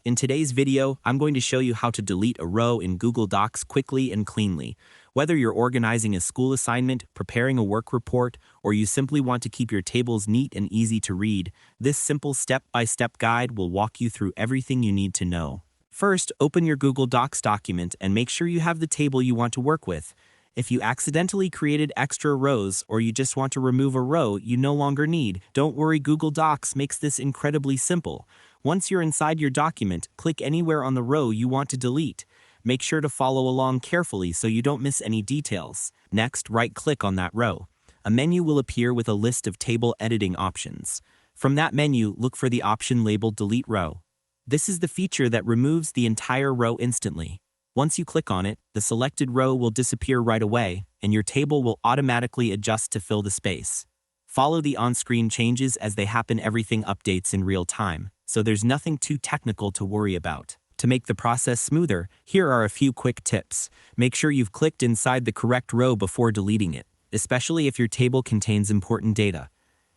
In today's video, I'm going to show you how to delete a row in Google Docs quickly and cleanly. Whether you're organizing a school assignment, preparing a work report, or you simply want to keep your tables neat and easy to read, this simple step-by-step guide will walk you through everything you need to know. First, open your Google Docs document and make sure you have the table you want to work with. If you accidentally created extra rows or you just want to remove a row you no longer need, don't worry, Google Docs makes this incredibly simple. Once you're inside your document, click anywhere on the row you want to delete. Make sure to follow along carefully so you don't miss any details. Next, right-click on that row. A menu will appear with a list of table editing options. From that menu, look for the option labeled Delete Row. This is the feature that removes the entire row instantly. Once you click on it, the selected row will disappear right away, and your table will automatically adjust to fill the space. Follow the on-screen changes as they happen. Everything updates in real time, so there's nothing too technical to worry about. To make the process smoother, here are a few quick tips. Make sure you've clicked inside the correct row before deleting it, especially if your table contains important data.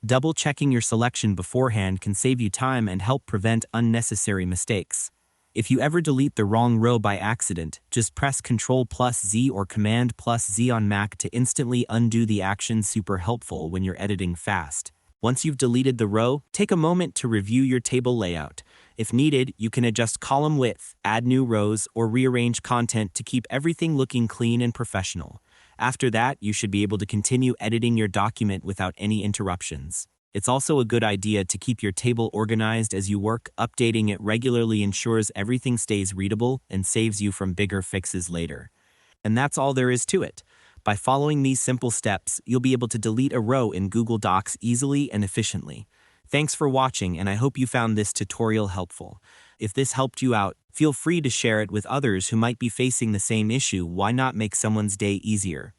Double-checking your selection beforehand can save you time and help prevent unnecessary mistakes. If you ever delete the wrong row by accident, just press Ctrl+Z or Command+Z on Mac to instantly undo the action. Super helpful when you're editing fast. Once you've deleted the row, take a moment to review your table layout. If needed, you can adjust column width, add new rows, or rearrange content to keep everything looking clean and professional. After that, you should be able to continue editing your document without any interruptions. It's also a good idea to keep your table organized as you work. Updating it regularly ensures everything stays readable and saves you from bigger fixes later. And that's all there is to it. By following these simple steps, you'll be able to delete a row in Google Docs easily and efficiently. Thanks for watching, and I hope you found this tutorial helpful. If this helped you out, feel free to share it with others who might be facing the same issue. Why not make someone's day easier?